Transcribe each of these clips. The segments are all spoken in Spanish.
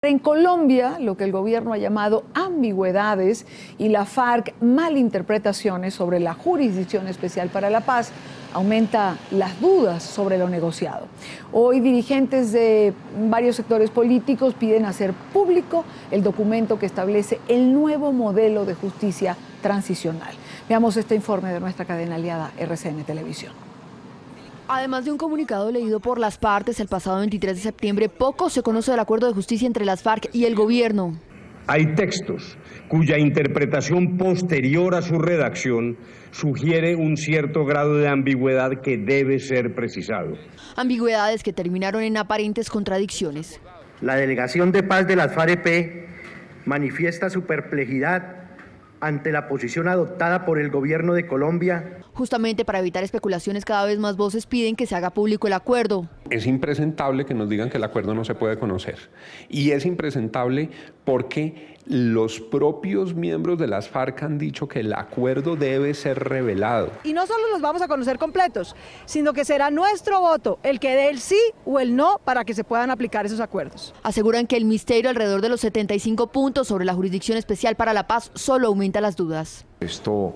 En Colombia, lo que el gobierno ha llamado ambigüedades y la FARC malinterpretaciones sobre la Jurisdicción Especial para la Paz aumenta las dudas sobre lo negociado. Hoy dirigentes de varios sectores políticos piden hacer público el documento que establece el nuevo modelo de justicia transicional. Veamos este informe de nuestra cadena aliada RCN Televisión. Además de un comunicado leído por las partes el pasado 23 de septiembre, poco se conoce del acuerdo de justicia entre las FARC y el gobierno. Hay textos cuya interpretación posterior a su redacción sugiere un cierto grado de ambigüedad que debe ser precisado. Ambigüedades que terminaron en aparentes contradicciones. La Delegación de Paz de las FARC-EP manifiesta su perplejidad ante la posición adoptada por el gobierno de Colombia. Justamente para evitar especulaciones, cada vez más voces piden que se haga público el acuerdo. Es impresentable que nos digan que el acuerdo no se puede conocer. Y es impresentable porque los propios miembros de las FARC han dicho que el acuerdo debe ser revelado. Y no solo los vamos a conocer completos, sino que será nuestro voto el que dé el sí o el no para que se puedan aplicar esos acuerdos. Aseguran que el misterio alrededor de los 75 puntos sobre la Jurisdicción Especial para la Paz solo aumenta las dudas. Esto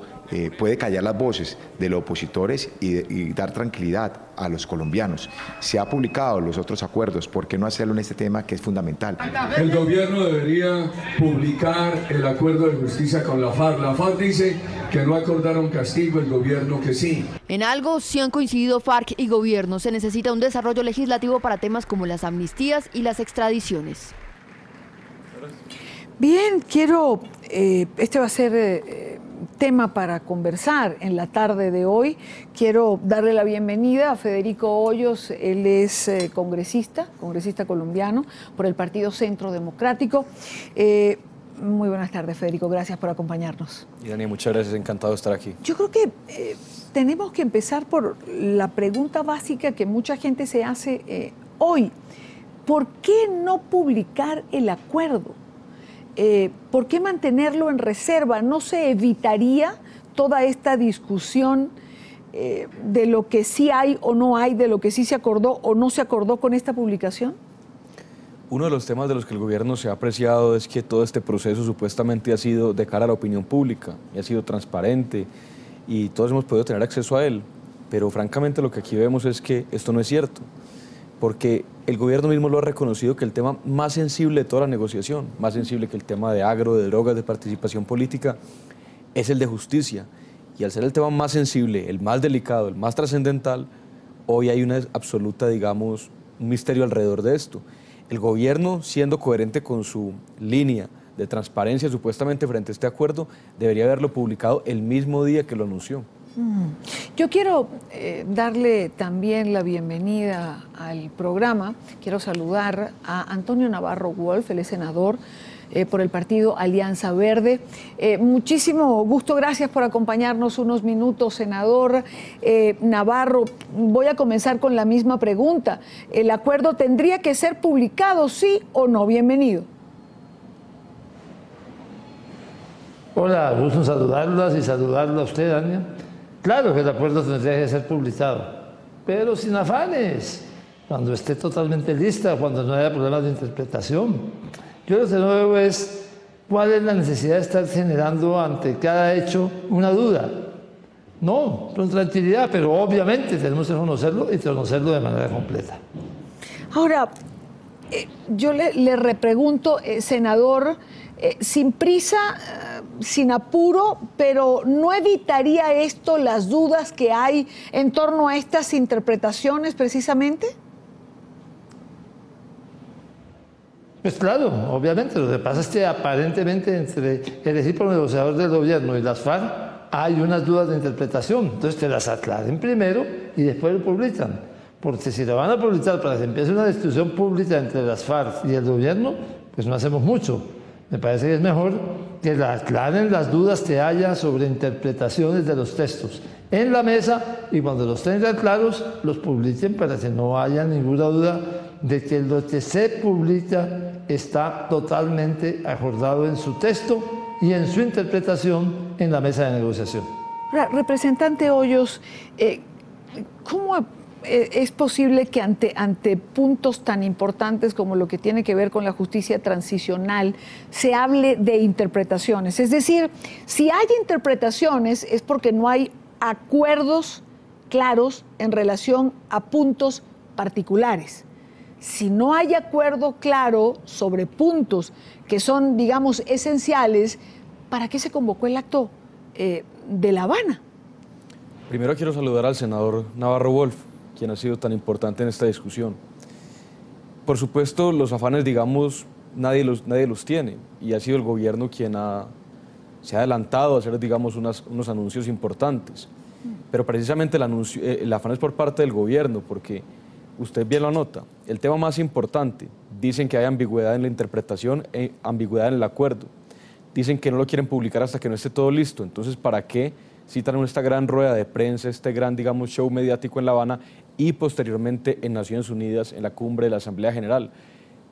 puede callar las voces de los opositores y dar tranquilidad a los colombianos. Se han publicado los otros acuerdos, ¿por qué no hacerlo en este tema que es fundamental? El gobierno debería publicar el acuerdo de justicia con la FARC. La FARC dice que no acordaron castigo, el gobierno que sí. En algo sí han coincidido FARC y gobierno. Se necesita un desarrollo legislativo para temas como las amnistías y las extradiciones. Bien, este va a ser tema para conversar en la tarde de hoy. Quiero darle la bienvenida a Federico Hoyos. Él es congresista colombiano por el Partido Centro Democrático. Muy buenas tardes, Federico. Gracias por acompañarnos. Y Dani, muchas gracias. Encantado de estar aquí. Yo creo que tenemos que empezar por la pregunta básica que mucha gente se hace hoy. ¿Por qué no publicar el acuerdo? ¿Por qué mantenerlo en reserva? ¿No se evitaría toda esta discusión de lo que sí hay o no hay, de lo que sí se acordó o no se acordó con esta publicación? Uno de los temas de los que el gobierno se ha apreciado es que todo este proceso supuestamente ha sido de cara a la opinión pública y ha sido transparente y todos hemos podido tener acceso a él, pero francamente lo que aquí vemos es que esto no es cierto, porque el gobierno mismo lo ha reconocido que el tema más sensible de toda la negociación, más sensible que el tema de agro, de drogas, de participación política, es el de justicia. Y al ser el tema más sensible, el más delicado, el más trascendental, hoy hay una absoluta, digamos, un misterio alrededor de esto. El gobierno, siendo coherente con su línea de transparencia supuestamente frente a este acuerdo, debería haberlo publicado el mismo día que lo anunció. Yo quiero darle también la bienvenida al programa. Quiero saludar a Antonio Navarro Wolf, él es senador por el partido Alianza Verde. Muchísimo gusto, gracias por acompañarnos unos minutos, senador Navarro. Voy a comenzar con la misma pregunta. ¿El acuerdo tendría que ser publicado, sí o no? Bienvenido. Hola, gusto saludarlas y saludarla a usted, Dania. Claro que el acuerdo tendría que ser publicado, pero sin afanes, cuando esté totalmente lista, cuando no haya problemas de interpretación. Yo lo que no veo es cuál es la necesidad de estar generando ante cada hecho una duda. No, con tranquilidad, pero obviamente tenemos que conocerlo y conocerlo de manera completa. Ahora, yo le repregunto, senador, sin prisa, sin apuro, pero ¿no evitaría esto las dudas que hay en torno a estas interpretaciones precisamente? Pues claro, obviamente. Lo que pasa es que aparentemente entre el equipo negociador del gobierno y las FARC hay unas dudas de interpretación. Entonces que las aclaren primero y después lo publican. Porque si lo van a publicar para que empiece una discusión pública entre las FARC y el gobierno, pues no hacemos mucho. Me parece que es mejor que aclaren las dudas que haya sobre interpretaciones de los textos en la mesa y cuando los tengan claros, los publiquen para que no haya ninguna duda de que lo que se publica está totalmente acordado en su texto y en su interpretación en la mesa de negociación. Representante Hoyos, ¿cómo es posible que ante puntos tan importantes como lo que tiene que ver con la justicia transicional se hable de interpretaciones? Es decir, si hay interpretaciones es porque no hay acuerdos claros en relación a puntos particulares. Si no hay acuerdo claro sobre puntos que son, digamos, esenciales, ¿para qué se convocó el acto de La Habana? Primero quiero saludar al senador Navarro Wolf, quien ha sido tan importante en esta discusión. Por supuesto, los afanes, digamos, nadie los tiene, y ha sido el gobierno quien se ha adelantado a hacer, digamos, unos anuncios importantes. Pero precisamente el afán es por parte del gobierno, porque usted bien lo anota, el tema más importante, dicen que hay ambigüedad en la interpretación, ambigüedad en el acuerdo. Dicen que no lo quieren publicar hasta que no esté todo listo. Entonces, ¿para qué citan esta gran rueda de prensa, este gran, digamos, show mediático en La Habana y posteriormente en Naciones Unidas, en la cumbre de la Asamblea General?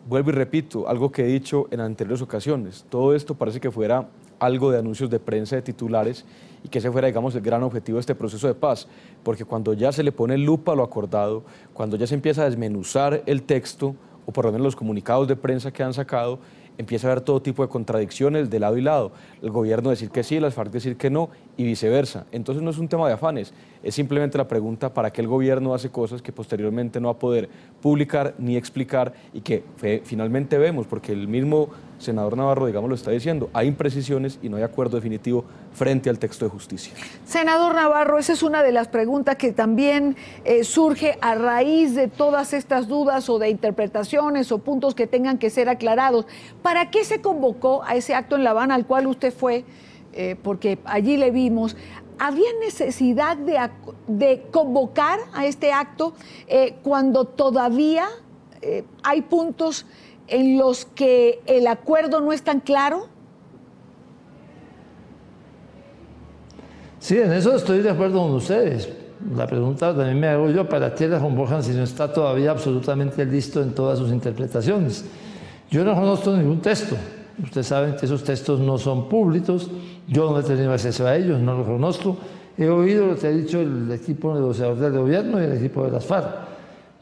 Vuelvo y repito, algo que he dicho en anteriores ocasiones, todo esto parece que fuera algo de anuncios de prensa, de titulares, y que ese fuera, digamos, el gran objetivo de este proceso de paz, porque cuando ya se le pone lupa a lo acordado, cuando ya se empieza a desmenuzar el texto, o por lo menos los comunicados de prensa que han sacado, empieza a haber todo tipo de contradicciones de lado y lado. El gobierno decir que sí, las FARC decir que no, y viceversa. Entonces no es un tema de afanes, es simplemente la pregunta para qué el gobierno hace cosas que posteriormente no va a poder publicar ni explicar, y que finalmente vemos, porque el mismo senador Navarro, digamos, lo está diciendo, hay imprecisiones y no hay acuerdo definitivo frente al texto de justicia. Senador Navarro, esa es una de las preguntas que también surge a raíz de todas estas dudas o de interpretaciones o puntos que tengan que ser aclarados. ¿Para qué se convocó a ese acto en La Habana al cual usted fue? Porque allí le vimos. ¿Había necesidad de convocar a este acto cuando todavía hay puntos en los que el acuerdo no es tan claro? Sí, en eso estoy de acuerdo con ustedes. La pregunta también me hago yo, ¿para qué la convocan si no está todavía absolutamente listo en todas sus interpretaciones? Yo no conozco ningún texto. Ustedes saben que esos textos no son públicos, yo no he tenido acceso a ellos, no los conozco. He oído lo que ha dicho el equipo negociador del gobierno y el equipo de las FARC.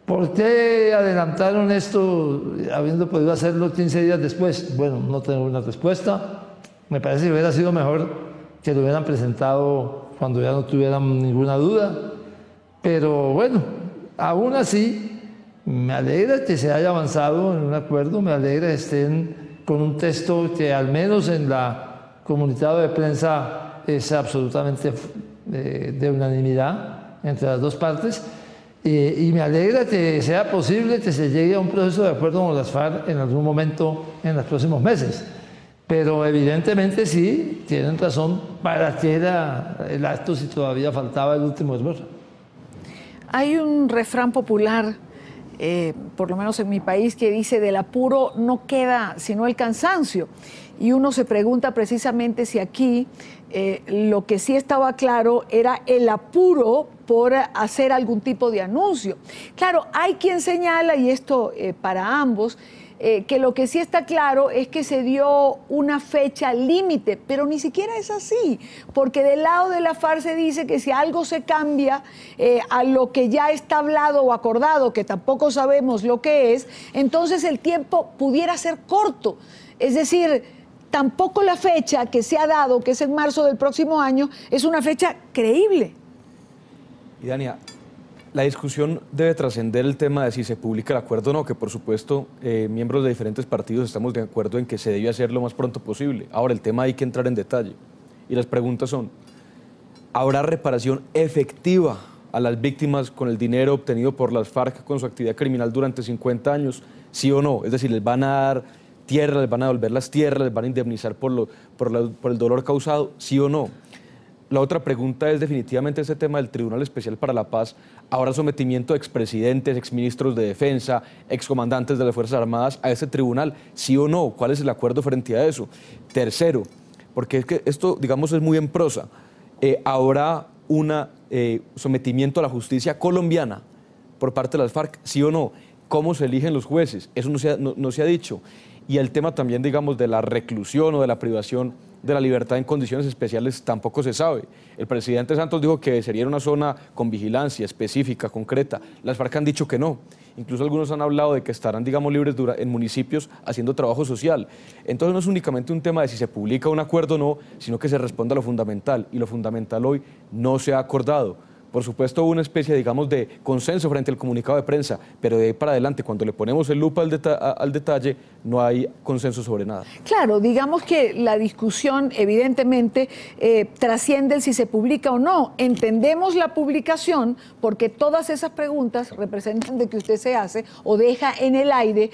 ¿Por qué adelantaron esto habiendo podido hacerlo 15 días después? Bueno, no tengo una respuesta. Me parece que hubiera sido mejor que lo hubieran presentado cuando ya no tuvieran ninguna duda. Pero bueno, aún así, me alegra que se haya avanzado en un acuerdo, me alegra que estén con un texto que al menos en la comunicado de prensa es absolutamente de unanimidad entre las dos partes. Y me alegra que sea posible que se llegue a un proceso de acuerdo con las FARC en algún momento en los próximos meses. Pero evidentemente sí, tienen razón, ¿para qué era el acto si todavía faltaba el último esfuerzo? Hay un refrán popular, por lo menos en mi país, que dice: del apuro no queda sino el cansancio. Y uno se pregunta precisamente si aquí lo que sí estaba claro era el apuro por hacer algún tipo de anuncio. Claro, hay quien señala, y esto para ambos, que lo que sí está claro es que se dio una fecha límite, pero ni siquiera es así, porque del lado de la FARC se dice que si algo se cambia a lo que ya está hablado o acordado, que tampoco sabemos lo que es, entonces el tiempo pudiera ser corto. Es decir, tampoco la fecha que se ha dado, que es en marzo del próximo año, es una fecha creíble. Y Dania, la discusión debe trascender el tema de si se publica el acuerdo o no, que por supuesto miembros de diferentes partidos estamos de acuerdo en que se debe hacer lo más pronto posible. Ahora, el tema hay que entrar en detalle. Y las preguntas son: ¿habrá reparación efectiva a las víctimas con el dinero obtenido por las FARC con su actividad criminal durante 50 años? ¿Sí o no? Es decir, ¿les van a dar tierra, les van a devolver las tierras, les van a indemnizar por el dolor causado? ¿Sí o no? La otra pregunta es definitivamente ese tema del Tribunal Especial para la Paz. ¿Habrá sometimiento de expresidentes, exministros de defensa, excomandantes de las Fuerzas Armadas a ese tribunal? ¿Sí o no? ¿Cuál es el acuerdo frente a eso? Tercero, porque es que esto, digamos, es muy en prosa. ¿Habrá un sometimiento a la justicia colombiana por parte de las FARC? ¿Sí o no? ¿Cómo se eligen los jueces? Eso no se ha dicho. Y el tema también, digamos, de la reclusión o de la privación de la libertad en condiciones especiales tampoco se sabe. El presidente Santos dijo que sería una zona con vigilancia específica, concreta. Las FARC han dicho que no. Incluso algunos han hablado de que estarán, digamos, libres en municipios haciendo trabajo social. Entonces no es únicamente un tema de si se publica un acuerdo o no, sino que se responde a lo fundamental. Y lo fundamental hoy no se ha acordado. Por supuesto hubo una especie, digamos, de consenso frente al comunicado de prensa, pero de ahí para adelante, cuando le ponemos el lupa al detalle, no hay consenso sobre nada. Claro, digamos que la discusión evidentemente trasciende el si se publica o no. Entendemos la publicación porque todas esas preguntas representan de que usted se hace o deja en el aire,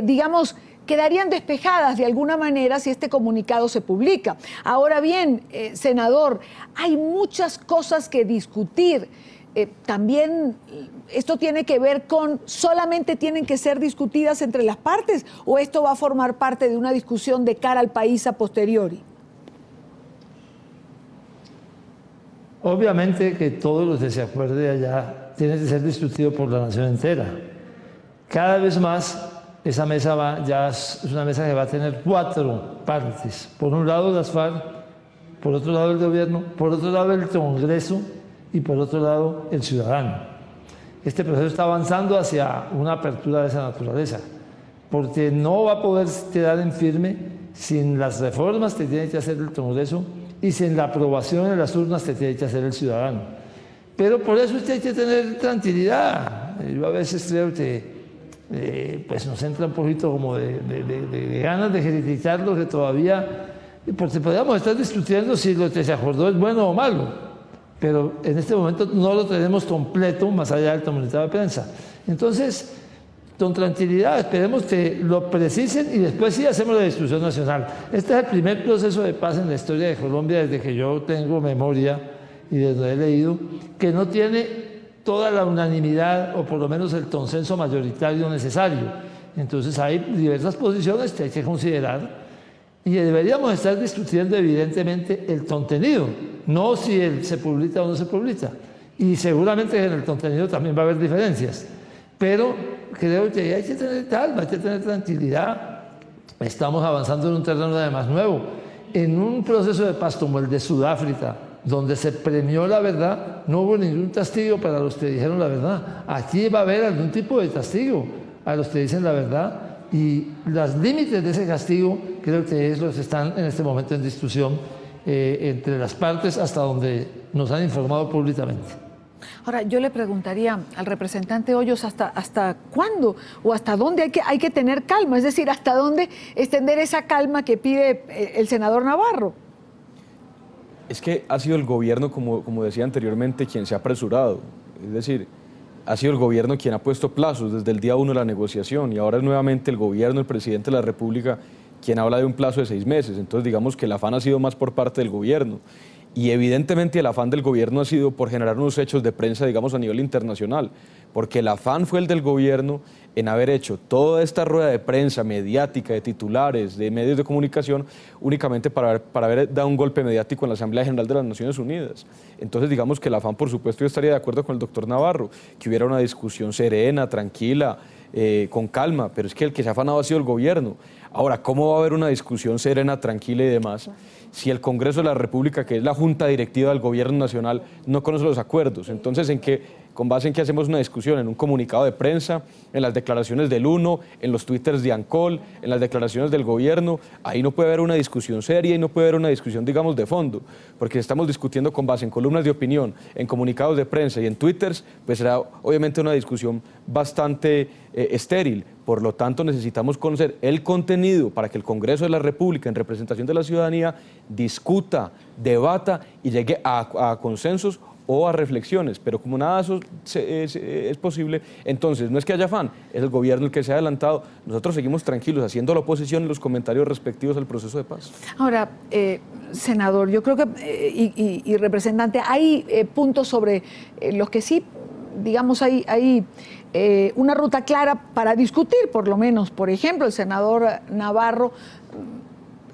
digamos, quedarían despejadas de alguna manera si este comunicado se publica. Ahora bien, senador, hay muchas cosas que discutir. También esto tiene que ver con, ¿solamente tienen que ser discutidas entre las partes o esto va a formar parte de una discusión de cara al país a posteriori? Obviamente que todo lo que se acuerde allá tiene que ser discutido por la nación entera. Cada vez más esa mesa ya es una mesa que va a tener 4 partes. Por un lado las FARC, por otro lado el gobierno, por otro lado el Congreso y por otro lado el ciudadano. Este proceso está avanzando hacia una apertura de esa naturaleza, porque no va a poder quedar en firme sin las reformas que tiene que hacer el Congreso y sin la aprobación en las urnas que tiene que hacer el ciudadano. Pero por eso usted hay que tener tranquilidad. Yo a veces creo que pues nos entra un poquito como de ganas de criticar lo que todavía, porque podríamos estar discutiendo si lo que se acordó es bueno o malo, pero en este momento no lo tenemos completo más allá del comunicado de prensa. Entonces, con tranquilidad, esperemos que lo precisen y después sí hacemos la discusión nacional. Este es el primer proceso de paz en la historia de Colombia desde que yo tengo memoria y desde he leído, que no tiene toda la unanimidad o por lo menos el consenso mayoritario necesario. Entonces hay diversas posiciones que hay que considerar y deberíamos estar discutiendo evidentemente el contenido, no si se publica o no se publica. Y seguramente en el contenido también va a haber diferencias, pero creo que hay que tener calma, hay que tener tranquilidad. Estamos avanzando en un terreno además nuevo, en un proceso de paz como el de Sudáfrica, donde se premió la verdad, no hubo ningún castigo para los que dijeron la verdad. Aquí va a haber algún tipo de castigo a los que dicen la verdad y los límites de ese castigo creo que es los que están en este momento en discusión entre las partes hasta donde nos han informado públicamente. Ahora, yo le preguntaría al representante Hoyos hasta cuándo o hasta dónde hay que tener calma, es decir, hasta dónde extender esa calma que pide el senador Navarro. Es que ha sido el gobierno, como decía anteriormente, quien se ha apresurado. Es decir, ha sido el gobierno quien ha puesto plazos desde el día 1 de la negociación y ahora es nuevamente el gobierno, el presidente de la República, quien habla de un plazo de 6 meses. Entonces digamos que el afán ha sido más por parte del gobierno. Y evidentemente el afán del gobierno ha sido por generar unos hechos de prensa, digamos, a nivel internacional, porque el afán fue el del gobierno en haber hecho toda esta rueda de prensa mediática, de titulares, de medios de comunicación, únicamente para haber dado un golpe mediático en la Asamblea General de las Naciones Unidas. Entonces, digamos que el afán, por supuesto, yo estaría de acuerdo con el doctor Navarro, que hubiera una discusión serena, tranquila, con calma, pero es que el que se ha afanado ha sido el gobierno. Ahora, ¿cómo va a haber una discusión serena, tranquila y demás si el Congreso de la República, que es la Junta Directiva del Gobierno Nacional, no conoce los acuerdos? Entonces, ¿con base en qué hacemos una discusión? ¿En un comunicado de prensa? ¿En las declaraciones del UNO? ¿En los twitters de ANCOL? ¿En las declaraciones del gobierno? Ahí no puede haber una discusión seria y no puede haber una discusión, digamos, de fondo, porque si estamos discutiendo con base en columnas de opinión, en comunicados de prensa y en twitters, pues será obviamente una discusión bastante estéril. Por lo tanto, necesitamos conocer el contenido para que el Congreso de la República, en representación de la ciudadanía, discuta, debata y llegue a consensos o a reflexiones, pero como nada de eso es posible, entonces no es que haya afán, es el gobierno el que se ha adelantado. Nosotros seguimos tranquilos haciendo la oposición en los comentarios respectivos al proceso de paz. Ahora, senador, yo creo que, y representante, hay puntos sobre los que sí, digamos, hay una ruta clara para discutir, por lo menos. Por ejemplo, el senador Navarro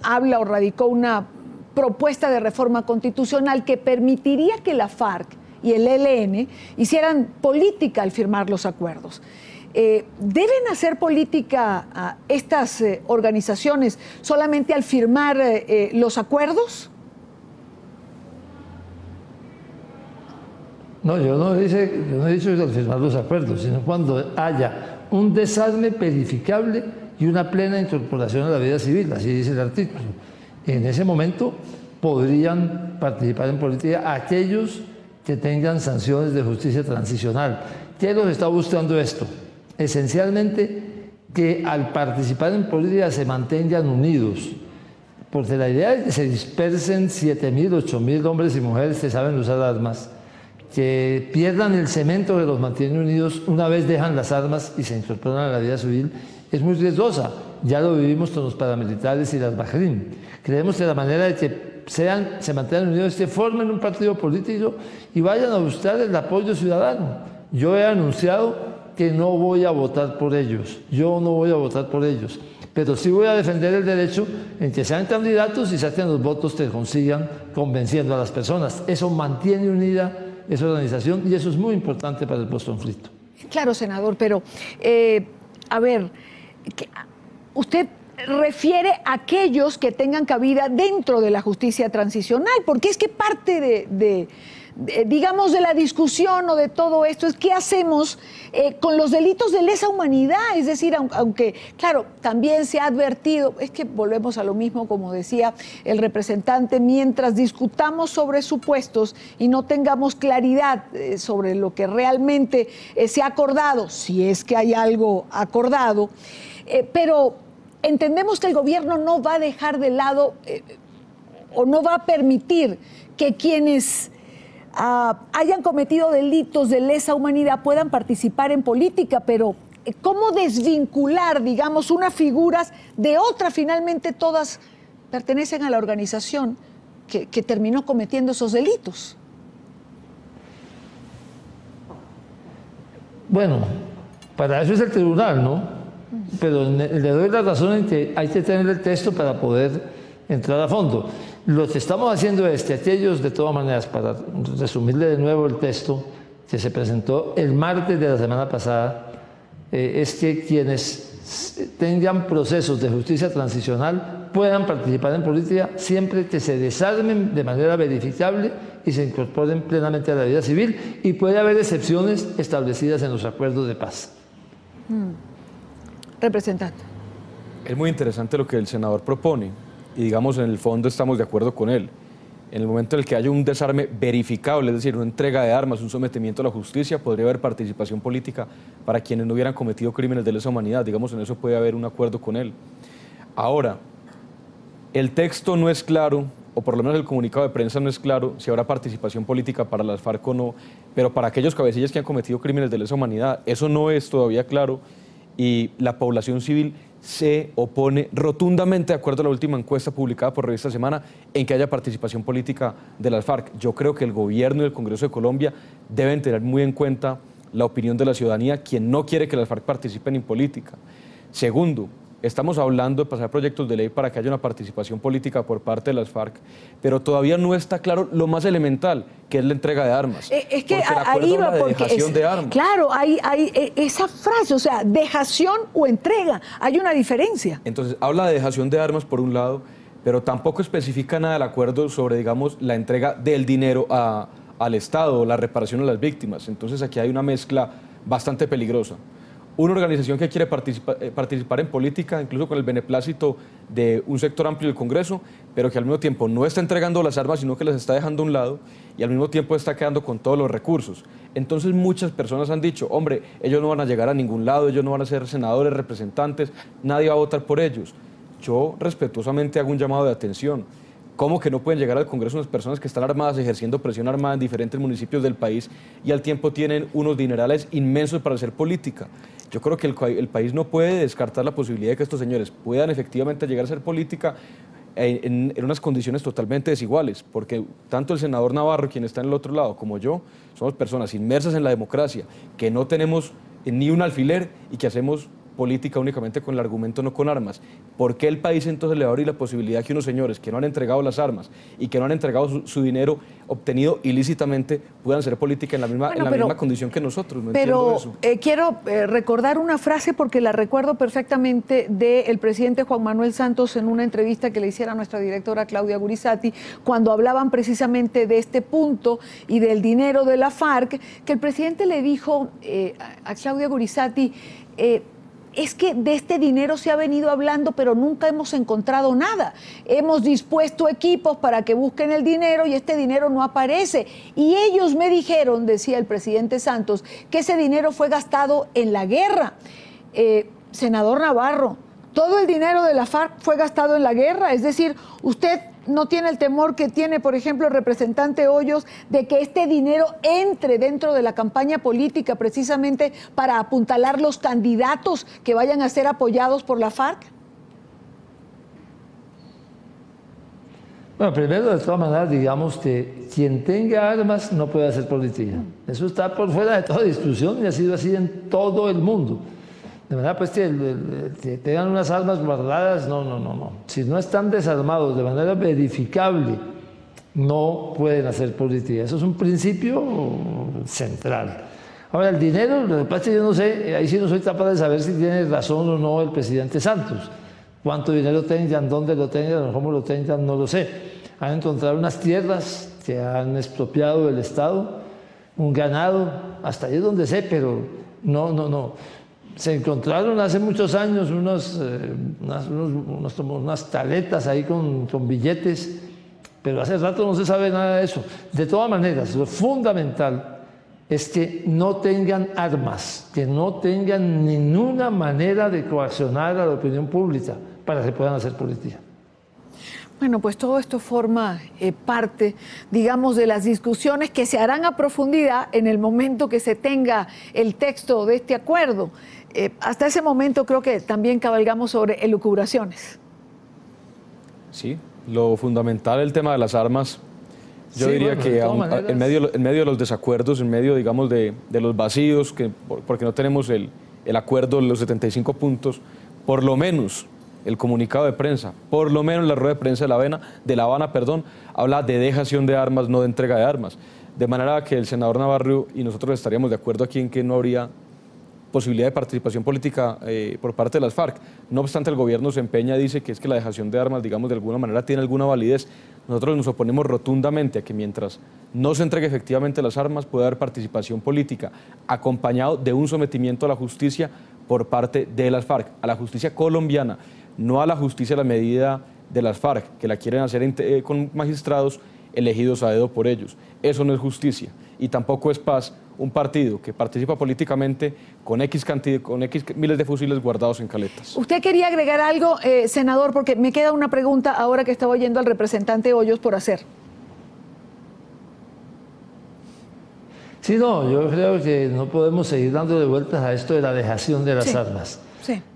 habla o radicó una propuesta de reforma constitucional que permitiría que la FARC y el ELN hicieran política al firmar los acuerdos. ¿Deben hacer política estas organizaciones solamente al firmar los acuerdos? No, yo no he dicho al firmar los acuerdos, sino cuando haya un desarme verificable y una plena incorporación a la vida civil, así dice el artículo. En ese momento podrían participar en política aquellos que tengan sanciones de justicia transicional. ¿Qué nos está buscando esto? Esencialmente que al participar en política se mantengan unidos, porque la idea es que se dispersen 7.000, 8.000 hombres y mujeres que saben usar armas, que pierdan el cemento que los mantiene unidos una vez dejan las armas y se incorporan a la vida civil, es muy riesgosa. Ya lo vivimos con los paramilitares y las Bahrein. Creemos que la manera de que se mantengan unidos es que formen un partido político y vayan a buscar el apoyo ciudadano. Yo he anunciado que no voy a votar por ellos. Yo no voy a votar por ellos. Pero sí voy a defender el derecho en que sean candidatos y saquen los votos que consigan convenciendo a las personas. Eso mantiene unida esa organización y eso es muy importante para el postconflicto. Claro, senador, pero a ver, usted refiere a aquellos que tengan cabida dentro de la justicia transicional, porque es que parte digamos, de la discusión o de todo esto es qué hacemos con los delitos de lesa humanidad. Es decir, aunque, claro, también se ha advertido, es que volvemos a lo mismo, como decía el representante, mientras discutamos sobre supuestos y no tengamos claridad sobre lo que realmente se ha acordado, si es que hay algo acordado, pero entendemos que el gobierno no va a dejar de lado o no va a permitir que quienes hayan cometido delitos de lesa humanidad puedan participar en política, pero ¿cómo desvincular, digamos, unas figuras de otra? Finalmente todas pertenecen a la organización que terminó cometiendo esos delitos. Bueno, para eso es el tribunal, ¿no? Pero le doy la razón en que hay que tener el texto para poder entrar a fondo. Lo que estamos haciendo es que aquellos, de todas maneras, para resumirle de nuevo el texto que se presentó el martes de la semana pasada, es que quienes tengan procesos de justicia transicional puedan participar en política siempre que se desarmen de manera verificable y se incorporen plenamente a la vida civil, y puede haber excepciones establecidas en los acuerdos de paz. Representante. Es muy interesante lo que el senador propone. Y digamos, en el fondo estamos de acuerdo con él. En el momento en el que haya un desarme verificable, es decir, una entrega de armas, un sometimiento a la justicia, podría haber participación política para quienes no hubieran cometido crímenes de lesa humanidad. Digamos, en eso puede haber un acuerdo con él. Ahora, el texto no es claro, o por lo menos el comunicado de prensa no es claro si habrá participación política para las FARC o no, pero para aquellos cabecillas que han cometido crímenes de lesa humanidad, eso no es todavía claro, y la población civil se opone rotundamente, de acuerdo a la última encuesta publicada por Revista Semana, en que haya participación política de las FARC. Yo creo que el gobierno y el Congreso de Colombia deben tener muy en cuenta la opinión de la ciudadanía, quien no quiere que las FARC participen en política. Segundo, estamos hablando de pasar proyectos de ley para que haya una participación política por parte de las FARC, pero todavía no está claro lo más elemental, que es la entrega de armas. Es que ahí va, porque dejación de armas. Claro, hay esa frase, o sea, dejación o entrega, hay una diferencia. Entonces, habla de dejación de armas por un lado, pero tampoco especifica nada del acuerdo sobre, digamos, la entrega del dinero al Estado, la reparación a las víctimas. Entonces, aquí hay una mezcla bastante peligrosa. Una organización que quiere participar en política, incluso con el beneplácito de un sector amplio del Congreso, pero que al mismo tiempo no está entregando las armas, sino que las está dejando a un lado, y al mismo tiempo está quedando con todos los recursos. Entonces muchas personas han dicho, hombre, ellos no van a llegar a ningún lado, ellos no van a ser senadores, representantes, nadie va a votar por ellos. Yo respetuosamente hago un llamado de atención. ¿Cómo que no pueden llegar al Congreso unas personas que están armadas, ejerciendo presión armada en diferentes municipios del país y al tiempo tienen unos dinerales inmensos para hacer política? Yo creo que el país no puede descartar la posibilidad de que estos señores puedan efectivamente llegar a hacer política en unas condiciones totalmente desiguales, porque tanto el senador Navarro, quien está en el otro lado, como yo, somos personas inmersas en la democracia, que no tenemos ni un alfiler y que hacemos política únicamente con el argumento, no con armas. ¿Por qué el país entonces le va a abrir la posibilidad que unos señores que no han entregado las armas y que no han entregado su dinero obtenido ilícitamente puedan hacer política en la misma condición que nosotros? No entiendo eso. Quiero recordar una frase porque la recuerdo perfectamente del presidente Juan Manuel Santos en una entrevista que le hiciera a nuestra directora Claudia Gurizati, cuando hablaban precisamente de este punto y del dinero de la FARC, que el presidente le dijo a Claudia Gurizati, es que de este dinero se ha venido hablando, pero nunca hemos encontrado nada. Hemos dispuesto equipos para que busquen el dinero y este dinero no aparece. Y ellos me dijeron, decía el presidente Santos, que ese dinero fue gastado en la guerra. Senador Navarro, ¿todo el dinero de la FARC fue gastado en la guerra? Es decir, usted no tiene el temor que tiene, por ejemplo, el representante Hoyos, de que este dinero entre dentro de la campaña política precisamente para apuntalar los candidatos que vayan a ser apoyados por la FARC? Bueno, primero, de todas maneras, digamos que quien tenga armas no puede hacer política. Eso está por fuera de toda discusión y ha sido así en todo el mundo. De manera pues que tengan unas armas guardadas, no. Si no están desarmados de manera verificable, no pueden hacer política. Eso es un principio central. Ahora, el dinero, lo que pasa es que yo no sé, ahí sí no soy capaz de saber si tiene razón o no el presidente Santos. Cuánto dinero tengan, dónde lo tengan, cómo lo tengan, no lo sé. Han encontrado unas tierras que han expropiado del Estado, un ganado, hasta ahí es donde sé, pero no. Se encontraron hace muchos años unas taletas ahí con billetes, pero hace rato no se sabe nada de eso. De todas maneras, lo fundamental es que no tengan armas, que no tengan ninguna manera de coaccionar a la opinión pública para que puedan hacer política. Bueno, pues todo esto forma parte, digamos, de las discusiones que se harán a profundidad en el momento que se tenga el texto de este acuerdo. Hasta ese momento creo que también cabalgamos sobre elucubraciones. Sí, lo fundamental, el tema de las armas, yo diría que en medio de los desacuerdos, en medio, digamos, de los vacíos, porque no tenemos el acuerdo de los 75 puntos, por lo menos el comunicado de prensa, por lo menos la rueda de prensa de La Habana, habla de dejación de armas, no de entrega de armas. De manera que el senador Navarro y nosotros estaríamos de acuerdo aquí en que no habría posibilidad de participación política por parte de las FARC. No obstante, el gobierno se empeña y dice que es que la dejación de armas, digamos, de alguna manera tiene alguna validez. Nosotros nos oponemos rotundamente a que mientras no se entregue efectivamente las armas pueda haber participación política, acompañado de un sometimiento a la justicia por parte de las FARC, a la justicia colombiana, no a la justicia a la medida de las FARC, que la quieren hacer con magistrados elegidos a dedo por ellos. Eso no es justicia y tampoco es paz un partido que participa políticamente con X miles de fusiles guardados en caletas. ¿Usted quería agregar algo, senador? Porque me queda una pregunta ahora que estaba oyendo al representante Hoyos por hacer. Sí, no, yo creo que no podemos seguir dándole vueltas a esto de la dejación de las armas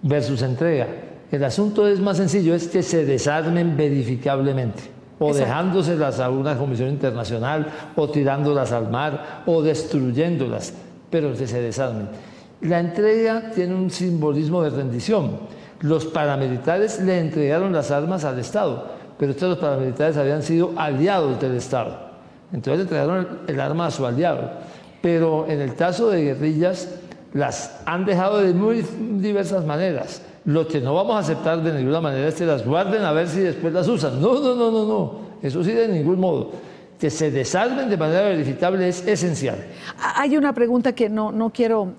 versus entrega. El asunto es más sencillo, es que se desarmen verificablemente. O dejándoselas a una comisión internacional, o tirándolas al mar, o destruyéndolas, pero que se desarmen. La entrega tiene un simbolismo de rendición. Los paramilitares le entregaron las armas al Estado, pero los paramilitares habían sido aliados del Estado. Entonces le entregaron el arma a su aliado. Pero en el caso de guerrillas, las han dejado de muy diversas maneras. Lo que no vamos a aceptar de ninguna manera es que las guarden a ver si después las usan. No. Eso sí, de ningún modo. Que se desarmen de manera verificable es esencial. Hay una pregunta que no quiero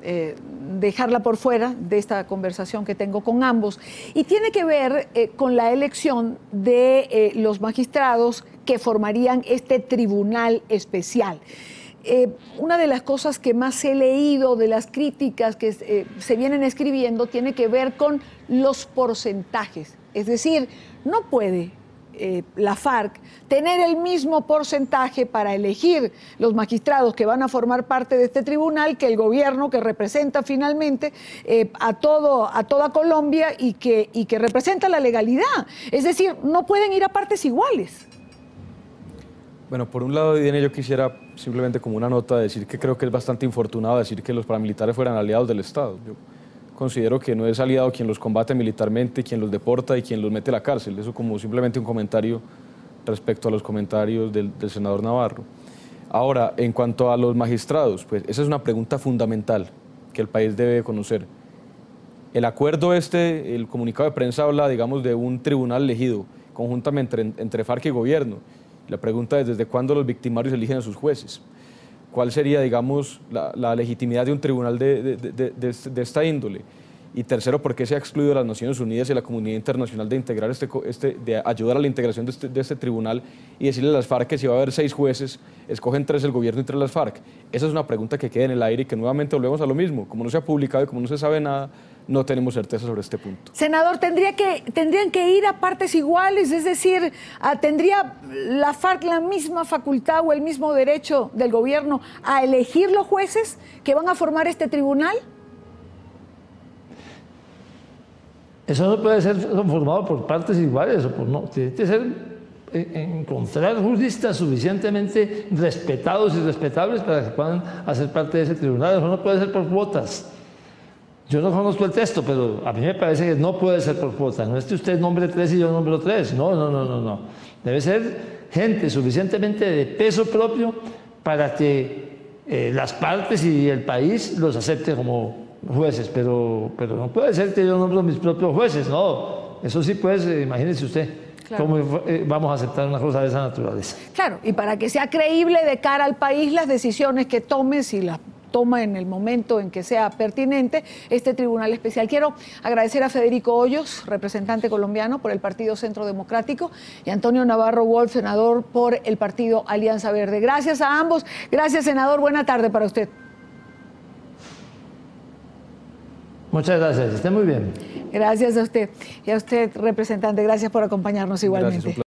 dejarla por fuera de esta conversación que tengo con ambos y tiene que ver con la elección de los magistrados que formarían este tribunal especial. Una de las cosas que más he leído de las críticas que se vienen escribiendo tiene que ver con los porcentajes. Es decir, no puede la FARC tener el mismo porcentaje para elegir los magistrados que van a formar parte de este tribunal que el gobierno que representa finalmente a toda Colombia y que representa la legalidad. Es decir, no pueden ir a partes iguales. Bueno, por un lado, Diana, yo quisiera simplemente como una nota decir que creo que es bastante infortunado decir que los paramilitares fueran aliados del Estado. considero que no es aliado quien los combate militarmente, quien los deporta y quien los mete a la cárcel. Eso como simplemente un comentario respecto a los comentarios del senador Navarro. Ahora, en cuanto a los magistrados, pues esa es una pregunta fundamental que el país debe conocer. El acuerdo el comunicado de prensa habla, digamos, de un tribunal elegido conjuntamente entre FARC y gobierno. La pregunta es, ¿desde cuándo los victimarios eligen a sus jueces? ¿Cuál sería, digamos, la legitimidad de un tribunal de esta índole? Y tercero, ¿por qué se ha excluido a las Naciones Unidas y a la comunidad internacional de integrar de ayudar a la integración de este tribunal y decirle a las FARC que si va a haber 6 jueces, escogen 3 el gobierno y 3 las FARC? Esa es una pregunta que queda en el aire y que nuevamente volvemos a lo mismo. Como no se ha publicado y como no se sabe nada, no tenemos certeza sobre este punto. Senador, ¿tendrían que ir a partes iguales? Es decir, ¿tendría la FARC la misma facultad o el mismo derecho del gobierno a elegir los jueces que van a formar este tribunal? Eso no puede ser formado por partes iguales, o por no. Tiene que ser encontrar juristas suficientemente respetados y respetables para que puedan hacer parte de ese tribunal. Eso no puede ser por cuotas. Yo no conozco el texto, pero a mí me parece que no puede ser por cuota. No es que usted nombre 3 y yo nombro 3. No. Debe ser gente suficientemente de peso propio para que las partes y el país los acepte como jueces. Pero no puede ser que yo nombro mis propios jueces. No, eso sí, pues, imagínese usted. Claro. ¿Cómo vamos a aceptar una cosa de esa naturaleza? Claro, y para que sea creíble de cara al país las decisiones que tome, si las toma en el momento en que sea pertinente este Tribunal Especial. Quiero agradecer a Federico Hoyos, representante colombiano por el Partido Centro Democrático, y Antonio Navarro Wolf, senador por el Partido Alianza Verde. Gracias a ambos. Gracias, senador. Buena tarde para usted. Muchas gracias. Esté muy bien. Gracias a usted. Y a usted, representante, gracias por acompañarnos igualmente. Gracias,